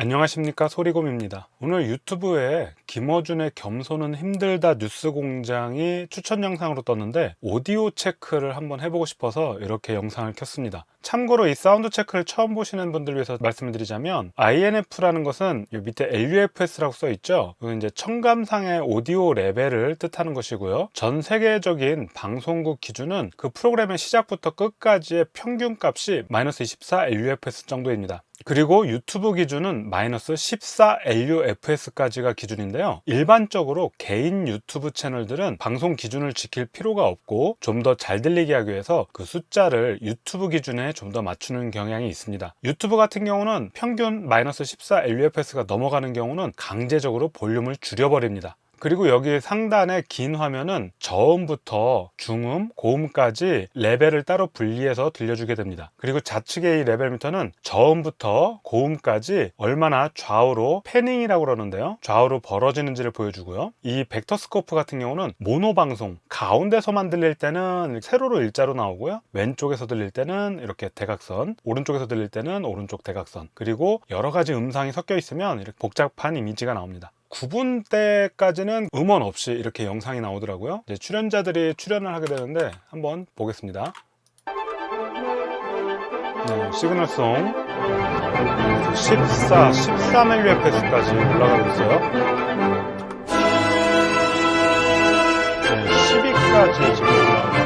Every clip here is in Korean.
안녕하십니까, 소리곰입니다. 오늘 유튜브에 김어준의 겸손은 힘들다 뉴스공장이 추천 영상으로 떴는데 오디오 체크를 한번 해보고 싶어서 이렇게 영상을 켰습니다. 참고로 이 사운드 체크를 처음 보시는 분들 위해서 말씀을 드리자면 INF라는 것은 이 밑에 LUFS라고 써 있죠. 이건 이제 청감상의 오디오 레벨을 뜻하는 것이고요. 전 세계적인 방송국 기준은 그 프로그램의 시작부터 끝까지의 평균 값이 마이너스 24 LUFS 정도입니다. 그리고 유튜브 기준은 마이너스 14 LUFS까지가 기준인데요. 일반적으로 개인 유튜브 채널들은 방송 기준을 지킬 필요가 없고 좀 더 잘 들리게 하기 위해서 그 숫자를 유튜브 기준에 좀 더 맞추는 경향이 있습니다. 유튜브 같은 경우는 평균 마이너스 14 LUFS가 넘어가는 경우는 강제적으로 볼륨을 줄여버립니다. 그리고 여기 상단의 긴 화면은 저음부터 중음, 고음까지 레벨을 따로 분리해서 들려주게 됩니다. 그리고 좌측의 이 레벨 미터는 저음부터 고음까지 얼마나 좌우로 패닝이라고 그러는데요. 좌우로 벌어지는지를 보여주고요. 이 벡터 스코프 같은 경우는 모노 방송, 가운데서만 들릴 때는 세로로 일자로 나오고요. 왼쪽에서 들릴 때는 이렇게 대각선, 오른쪽에서 들릴 때는 오른쪽 대각선, 그리고 여러 가지 음상이 섞여 있으면 이렇게 복잡한 이미지가 나옵니다. 9분 때까지는 음원 없이 이렇게 영상이 나오더라고요. 이제 출연자들이 출연을 하게 되는데 한번 보겠습니다. 네, 시그널송 13LUFS까지 올라가고 있어요. 네, 12까지 지금 올라가고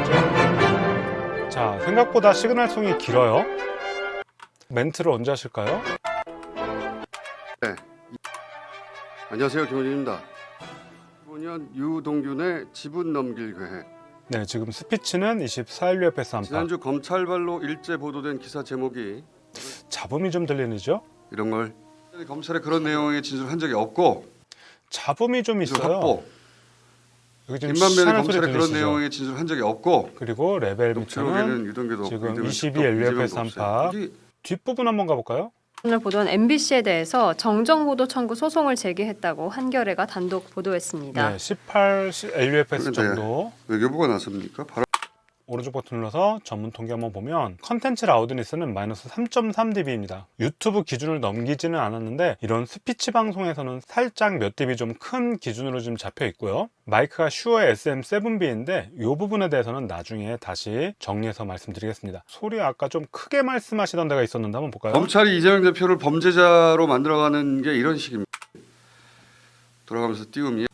있죠. 자, 생각보다 시그널송이 길어요. 멘트를 언제 하실까요? 네. 안녕하세요, 김원준입니다. 15년 유동균의 지분 넘길 계획. 네, 지금 스피치는 24LUFS 안팎. 지난주 검찰발로 일제 보도된 기사 제목이 잡음이 좀 들리죠? 이런 걸 검찰에 그런 내용의 진술한 적이 없고 잡음이 좀 있어요. 확보. 여기 지금 김만배는 시간의 검찰에 소리 그런 들리시죠? 내용의 진술한 적이 없고 그리고 레벨 미터는 유동규도 지금 22LUFS 안팎. 뒷부분 한번 가볼까요? 오늘 보도한 MBC에 대해서 정정보도 청구 소송을 제기했다고 한겨레가 단독 보도했습니다. 네, 18LUFS 정도. 외교부가 나섭니까? 바로 오른쪽 버튼 눌러서 전문 통계 한번 보면 컨텐츠 라우드니스는 마이너스 3.3dB입니다. 유튜브 기준을 넘기지는 않았는데 이런 스피치 방송에서는 살짝 몇 dB 좀 큰 기준으로 지금 잡혀 있고요. 마이크가 슈어 SM7B인데 이 부분에 대해서는 나중에 다시 정리해서 말씀드리겠습니다. 소리 아까 좀 크게 말씀하시던 데가 있었는데 한번 볼까요? 검찰이 이재명 대표를 범죄자로 만들어가는 게 이런 식입니다. 돌아가면서 띄움이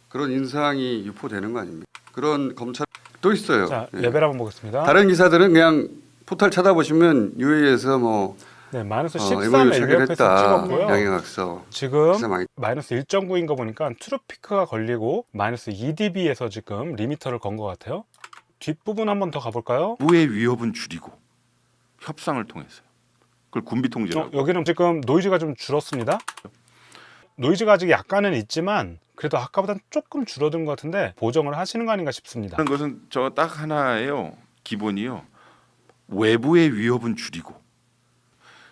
그런 인상이 유포되는 거 아닙니까? 그런 검찰 또 있어요. 자, 예. 레벨 한번 보겠습니다. 다른 기사들은 그냥 포털 찾아보시면 UA에서 뭐 네, 마이너스 MOU 13LUFS 체결했다. 찍었고요. 양형학서 지금 기사 많이 마이너스 1.9인 거 보니까 트루피크가 걸리고 마이너스 2dB에서 지금 리미터를 건 것 같아요. 뒷부분 한번 더 가볼까요? 외부의 위협은 줄이고 협상을 통해서요. 그걸 군비 통제라고. 여기는 지금 노이즈가 좀 줄었습니다. 노이즈가 아직 약간은 있지만 그래도 아까보다는 조금 줄어든 것 같은데 보정을 하시는 거 아닌가 싶습니다. 하는 것은 저 딱 하나예요. 기본이요. 외부의 위협은 줄이고.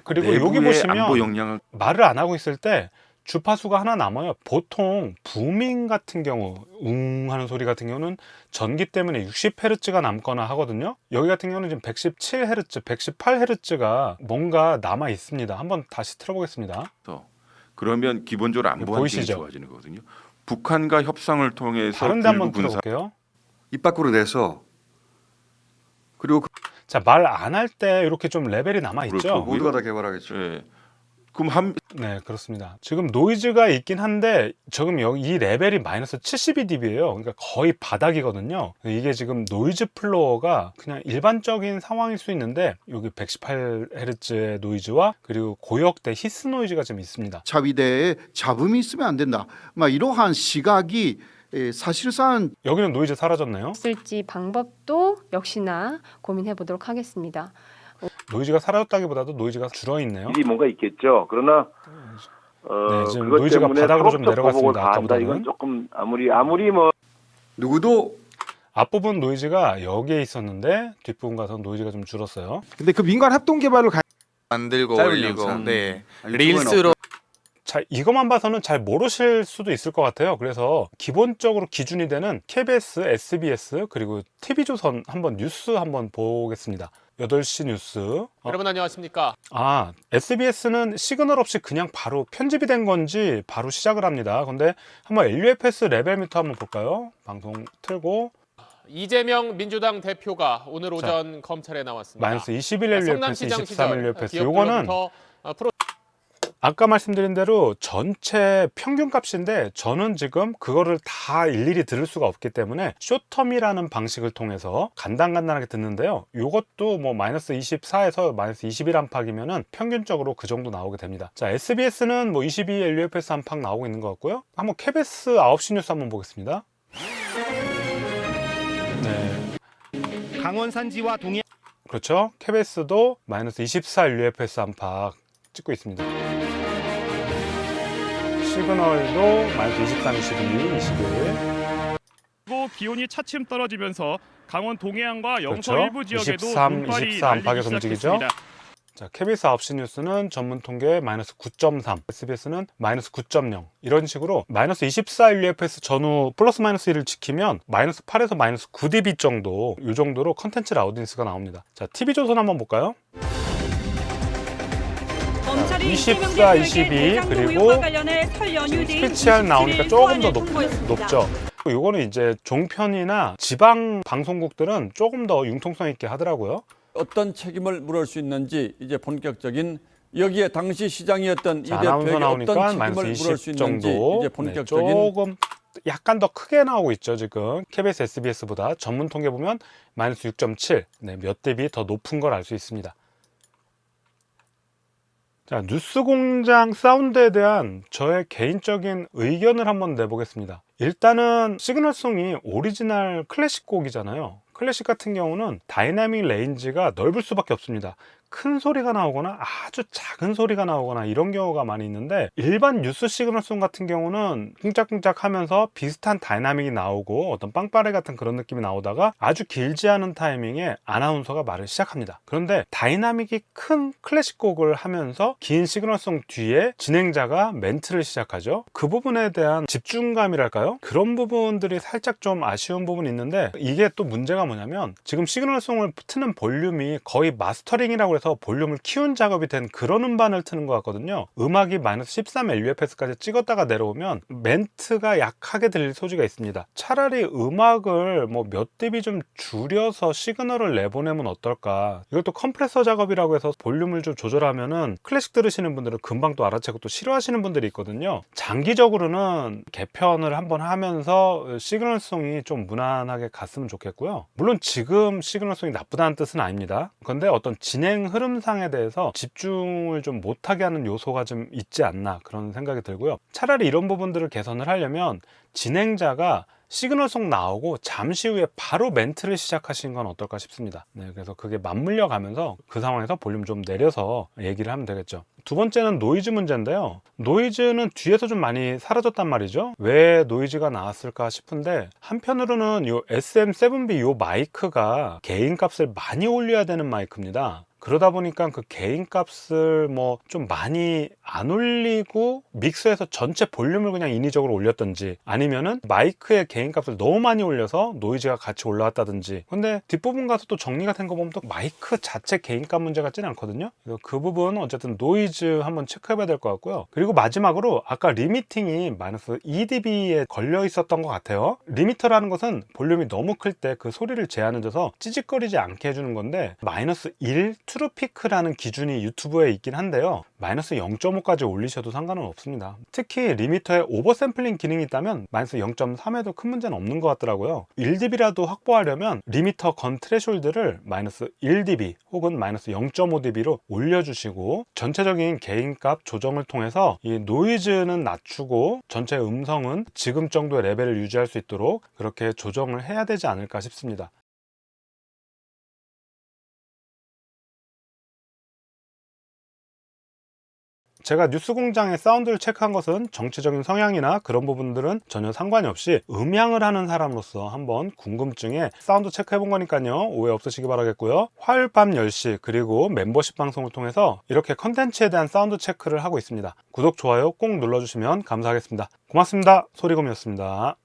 그리고 여기 내부의 보시면 안보 역량을 말을 안 하고 있을 때 주파수가 하나 남아요. 보통 부밍 같은 경우 웅 하는 소리 같은 경우는 전기 때문에 60Hz가 남거나 하거든요. 여기 같은 경우는 지금 117Hz, 118Hz가 뭔가 남아 있습니다. 한번 다시 틀어보겠습니다. 그러면 기본적으로 안보 환경이 보이시죠? 좋아지는 거거든요. 북한과 협상을 통해서 다른 데 한번 군사 들어볼게요. 입 밖으로 내서 그리고 자, 말 안 할 때 이렇게 좀 레벨이 남아 있죠. 그렇고. 모두가 다 개발하겠죠. 예. 그럼 네, 그렇습니다. 지금 노이즈가 있긴 한데 지금 여기 이 레벨이 마이너스 72dB예요. 그러니까 거의 바닥이거든요. 이게 지금 노이즈 플로어가 그냥 일반적인 상황일 수 있는데 여기 118Hz의 노이즈와 그리고 고역대 히스 노이즈가 좀 있습니다. 자위대에 잡음이 있으면 안 된다. 막 이러한 시각이 사실상 여기는 노이즈 사라졌네요. 쓸지 방법도 역시나 고민해 보도록 하겠습니다. 노이즈가 사라졌다기보다도 노이즈가 줄어있네요. 일이 뭔가 있겠죠. 그러나 네, 지금 그것 노이즈가 때문에 바닥으로 좀 상업적 내려갔습니다. 보복을 가한다. 아까보다는. 이건 조금 아무리 뭐 누구도 앞부분 노이즈가 여기에 있었는데 뒷부분 가서 노이즈가 좀 줄었어요. 근데 그 민관 합동 개발로 만들고 짧은 올리고 영상. 네 유튜브에는 릴스로 자, 이것만 봐서는 잘 모르실 수도 있을 것 같아요. 그래서 기본적으로 기준이 되는 KBS, SBS 그리고 TV조선 한번 뉴스 한번 보겠습니다. 8시 뉴스. 여러분 안녕하십니까? SBS는 시그널 없이 그냥 바로 편집이 된 건지 바로 시작을 합니다. 근데 한번 LUFS 레벨미터 한번 볼까요? 방송 틀고 이재명 민주당 대표가 오늘 오전 검찰에 나왔습니다. 마이너스 21 LUFS, 성남시장 23 시절 LUFS. 기업 요거는 불로부터 프로 아까 말씀드린 대로 전체 평균 값인데 저는 지금 그거를 다 일일이 들을 수가 없기 때문에 쇼텀이라는 방식을 통해서 간단하게 듣는데요. 이것도 뭐 마이너스 24에서 마이너스 21 안팎이면은 평균적으로 그 정도 나오게 됩니다. 자, SBS는 뭐 22 LUFS 안팎 나오고 있는 것 같고요. 한번 KBS 9시 뉴스 한번 보겠습니다. 네. 강원 산지와 동해 그렇죠. KBS도 마이너스 24 LUFS 안팎 찍고 있습니다. 시그널도 마이너스 23, 22, 21. 그리고 기온이 차츰 떨어지면서 강원 동해안과 영서 그렇죠. 일부 지역에도 23, 눈발이 24 안팎에서 날리기 움직이죠. 시작했습니다. 자, KBS 9시 뉴스는 전문 통계 마이너스 9.3, SBS는 마이너스 9.0 이런 식으로 마이너스 24 LUFS 전후 플러스 마이너스 1을 지키면 마이너스 8에서 마이너스 9dB 정도 이 정도로 컨텐츠 라우디니스가 나옵니다. 자, TV조선 한번 볼까요? 검찰이 24, 22 그리고 스페셜 나오니까 조금 더 높죠. 이거는 이제 종편이나 지방 방송국들은 조금 더 융통성 있게 하더라고요. 어떤 책임을 물을 수 있는지 이제 본격적인 여기에 당시 시장이었던 이 자, 아나운서 대표에게 나오니까 어떤 책임을 마이너스 물을 수 20 있는지 정도. 이제 본격적인 조금 약간 더 크게 나오고 있죠. 지금 KBS, SBS보다 전문 통계 보면 마이너스 6.7 몇 대비 더 높은 걸 알 수 있습니다. 자, 뉴스공장 사운드에 대한 저의 개인적인 의견을 한번 내보겠습니다. 일단은 시그널송이 오리지널 클래식 곡이잖아요. 클래식 같은 경우는 다이나믹 레인지가 넓을 수밖에 없습니다. 큰 소리가 나오거나 아주 작은 소리가 나오거나 이런 경우가 많이 있는데 일반 뉴스 시그널송 같은 경우는 쿵짝쿵짝 하면서 비슷한 다이나믹이 나오고 어떤 빵빠레 같은 그런 느낌이 나오다가 아주 길지 않은 타이밍에 아나운서가 말을 시작합니다. 그런데 다이나믹이 큰 클래식 곡을 하면서 긴 시그널송 뒤에 진행자가 멘트를 시작하죠. 그 부분에 대한 집중감이랄까요? 그런 부분들이 살짝 좀 아쉬운 부분이 있는데 이게 또 문제가 뭐냐면 지금 시그널송을 트는 볼륨이 거의 마스터링이라고 해서 볼륨을 키운 작업이 된 그런 음반을 트는 것 같거든요. 음악이 마이너스 13 LUFS까지 찍었다가 내려오면 멘트가 약하게 들릴 소지가 있습니다. 차라리 음악을 뭐 몇 dB 좀 줄여서 시그널을 내보내면 어떨까. 이것도 컴프레서 작업이라고 해서 볼륨을 좀 조절하면은 클래식 들으시는 분들은 금방 또 알아채고 또 싫어하시는 분들이 있거든요. 장기적으로는 개편을 한번 하면서 시그널송이 좀 무난하게 갔으면 좋겠고요. 물론 지금 시그널송이 나쁘다는 뜻은 아닙니다. 그런데 어떤 진행 흐름상에 대해서 집중을 좀 못하게 하는 요소가 좀 있지 않나 그런 생각이 들고요. 차라리 이런 부분들을 개선을 하려면 진행자가 시그널송 나오고 잠시 후에 바로 멘트를 시작하시는 건 어떨까 싶습니다. 네, 그래서 그게 맞물려 가면서 그 상황에서 볼륨 좀 내려서 얘기를 하면 되겠죠. 두 번째는 노이즈 문제인데요. 노이즈는 뒤에서 좀 많이 사라졌단 말이죠. 왜 노이즈가 나왔을까 싶은데 한편으로는 이 SM7B 이 마이크가 개인 값을 많이 올려야 되는 마이크입니다. 그러다 보니까 그 개인 값을 뭐 좀 많이 안 올리고 믹서에서 전체 볼륨을 그냥 인위적으로 올렸던지 아니면은 마이크의 개인 값을 너무 많이 올려서 노이즈가 같이 올라왔다든지. 근데 뒷부분 가서 또 정리가 된 거 보면 또 마이크 자체 개인 값 문제 같지는 않거든요. 그래서 그 부분 어쨌든 노이즈 한번 체크해 봐야 될 것 같고요. 그리고 마지막으로 아까 리미팅이 마이너스 2dB에 걸려 있었던 것 같아요. 리미터라는 것은 볼륨이 너무 클 때 그 소리를 제한해줘서 찌직거리지 않게 해주는 건데 마이너스 1 트루피크라는 기준이 유튜브에 있긴 한데요. 마이너스 0.5까지 올리셔도 상관은 없습니다. 특히 리미터에 오버샘플링 기능이 있다면 마이너스 0.3에도 큰 문제는 없는 것 같더라고요. 1dB라도 확보하려면 리미터 건 트레숄드를 마이너스 1dB 혹은 마이너스 0.5dB로 올려주시고 전체적인 개인값 조정을 통해서 이 노이즈는 낮추고 전체 음성은 지금 정도의 레벨을 유지할 수 있도록 그렇게 조정을 해야 되지 않을까 싶습니다. 제가 뉴스공장의 사운드를 체크한 것은 정치적인 성향이나 그런 부분들은 전혀 상관이 없이 음향을 하는 사람으로서 한번 궁금증에 사운드 체크해본 거니까요. 오해 없으시기 바라겠고요. 화요일 밤 10시 그리고 멤버십 방송을 통해서 이렇게 컨텐츠에 대한 사운드 체크를 하고 있습니다. 구독, 좋아요 꼭 눌러주시면 감사하겠습니다. 고맙습니다. 소리곰이었습니다.